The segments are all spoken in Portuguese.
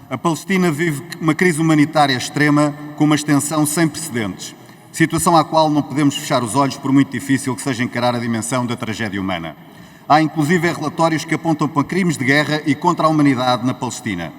A Palestina vive uma crise humanitária extrema com uma extensão sem precedentes, situação à qual não podemos fechar os olhos por muito difícil que seja encarar a dimensão da tragédia humana. Há inclusive relatórios que apontam para crimes de guerra e contra a humanidade na Palestina.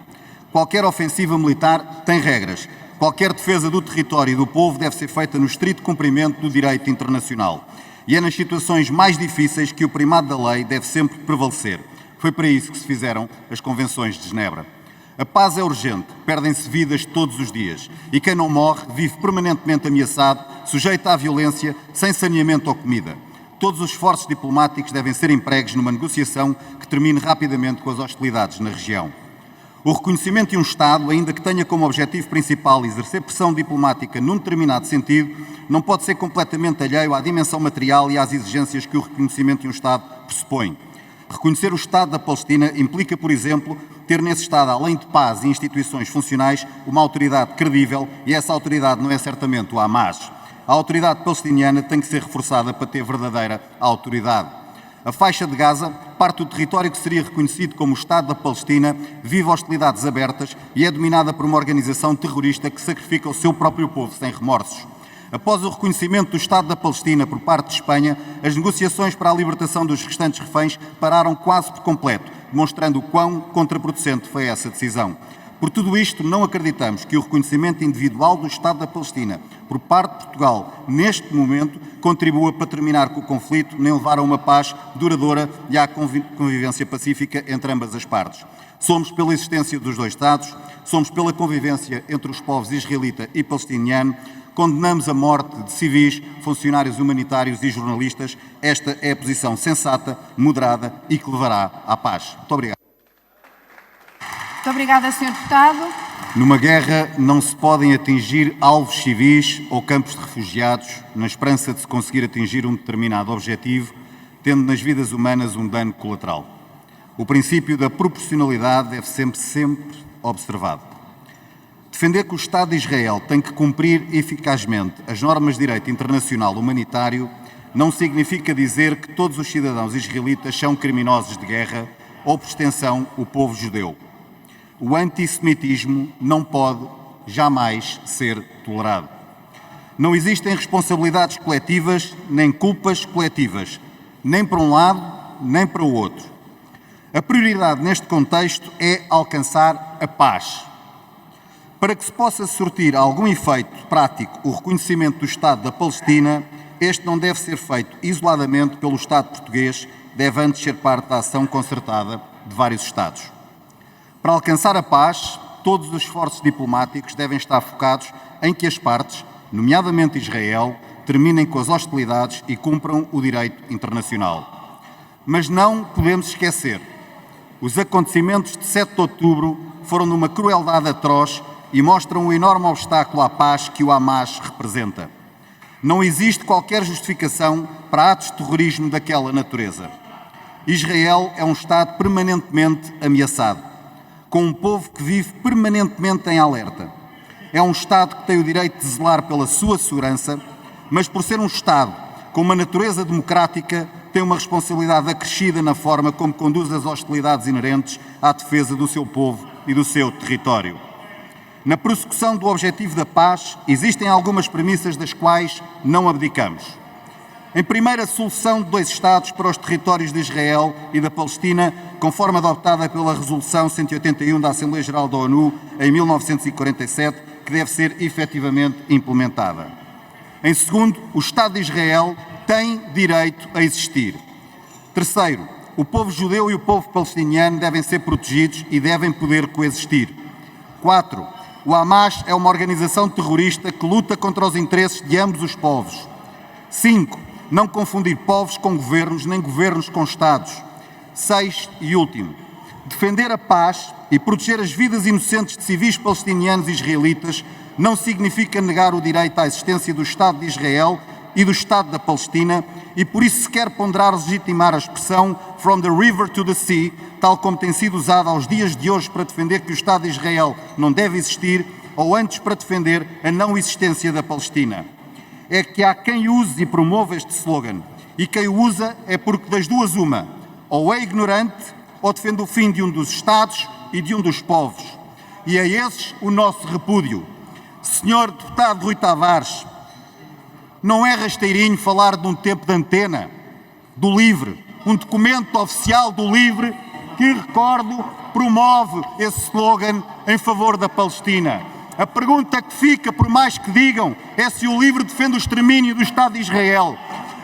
Qualquer ofensiva militar tem regras. Qualquer defesa do território e do povo deve ser feita no estrito cumprimento do direito internacional. E é nas situações mais difíceis que o primado da lei deve sempre prevalecer. Foi para isso que se fizeram as Convenções de Genebra. A paz é urgente, perdem-se vidas todos os dias. E quem não morre vive permanentemente ameaçado, sujeito à violência, sem saneamento ou comida. Todos os esforços diplomáticos devem ser empregues numa negociação que termine rapidamente com as hostilidades na região. O reconhecimento de um Estado, ainda que tenha como objetivo principal exercer pressão diplomática num determinado sentido, não pode ser completamente alheio à dimensão material e às exigências que o reconhecimento de um Estado pressupõe. Reconhecer o Estado da Palestina implica, por exemplo, ter nesse Estado, além de paz e instituições funcionais, uma autoridade credível, e essa autoridade não é certamente o Hamas. A autoridade palestiniana tem que ser reforçada para ter verdadeira autoridade. A faixa de Gaza, parte do território que seria reconhecido como o Estado da Palestina, vive hostilidades abertas e é dominada por uma organização terrorista que sacrifica o seu próprio povo sem remorsos. Após o reconhecimento do Estado da Palestina por parte de Espanha, as negociações para a libertação dos restantes reféns pararam quase por completo, demonstrando o quão contraproducente foi essa decisão. Por tudo isto, não acreditamos que o reconhecimento individual do Estado da Palestina por parte de Portugal, neste momento, contribua para terminar com o conflito, nem levar a uma paz duradoura e à convivência pacífica entre ambas as partes. Somos pela existência dos dois Estados, somos pela convivência entre os povos israelita e palestiniano, condenamos a morte de civis, funcionários humanitários e jornalistas. Esta é a posição sensata, moderada e que levará à paz. Muito obrigado. Muito obrigada, Sr. Deputado. Numa guerra não se podem atingir alvos civis ou campos de refugiados na esperança de se conseguir atingir um determinado objetivo, tendo nas vidas humanas um dano colateral. O princípio da proporcionalidade deve sempre observado. Defender que o Estado de Israel tem que cumprir eficazmente as normas de direito internacional humanitário não significa dizer que todos os cidadãos israelitas são criminosos de guerra ou, por extensão, o povo judeu. O antissemitismo não pode jamais ser tolerado. Não existem responsabilidades coletivas nem culpas coletivas, nem para um lado nem para o outro. A prioridade neste contexto é alcançar a paz. Para que se possa surtir algum efeito prático o reconhecimento do Estado da Palestina, este não deve ser feito isoladamente pelo Estado português, deve antes ser parte da ação concertada de vários Estados. Para alcançar a paz, todos os esforços diplomáticos devem estar focados em que as partes, nomeadamente Israel, terminem com as hostilidades e cumpram o direito internacional. Mas não podemos esquecer, os acontecimentos de 7 de outubro foram de uma crueldade atroz e mostram o enorme obstáculo à paz que o Hamas representa. Não existe qualquer justificação para atos de terrorismo daquela natureza. Israel é um Estado permanentemente ameaçado, com um povo que vive permanentemente em alerta. É um Estado que tem o direito de zelar pela sua segurança, mas por ser um Estado com uma natureza democrática, tem uma responsabilidade acrescida na forma como conduz as hostilidades inerentes à defesa do seu povo e do seu território. Na prossecução do objetivo da paz, existem algumas premissas das quais não abdicamos. Em primeiro, a solução de 2 Estados para os territórios de Israel e da Palestina, conforme adoptada pela Resolução 181 da Assembleia Geral da ONU em 1947, que deve ser efetivamente implementada. Em segundo, o Estado de Israel tem direito a existir. Terceiro, o povo judeu e o povo palestiniano devem ser protegidos e devem poder coexistir. 4. O Hamas é uma organização terrorista que luta contra os interesses de ambos os povos. 5. Não confundir povos com governos, nem governos com Estados. 6. E último, defender a paz e proteger as vidas inocentes de civis palestinianos e israelitas não significa negar o direito à existência do Estado de Israel e do Estado da Palestina, e por isso se quer ponderar legitimar a expressão "from the river to the sea", tal como tem sido usada aos dias de hoje para defender que o Estado de Israel não deve existir, ou antes para defender a não existência da Palestina. É que há quem use e promova este slogan, e quem o usa é porque das duas uma, ou é ignorante ou defende o fim de um dos Estados e de um dos povos. e a esses o nosso repúdio. Senhor deputado Rui Tavares, não é rasteirinho falar de um tempo de antena, do LIVRE, um documento oficial do LIVRE que, recordo, promove esse slogan em favor da Palestina. A pergunta que fica, por mais que digam, é se o LIVRE defende o extermínio do Estado de Israel.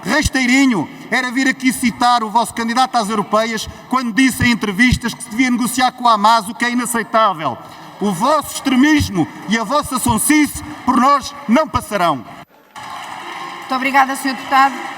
Rasteirinho era vir aqui citar o vosso candidato às europeias quando disse em entrevistas que se devia negociar com a Hamas, o que é inaceitável. O vosso extremismo e a vossa sonsice por nós não passarão. Muito obrigada, Sr. Deputado.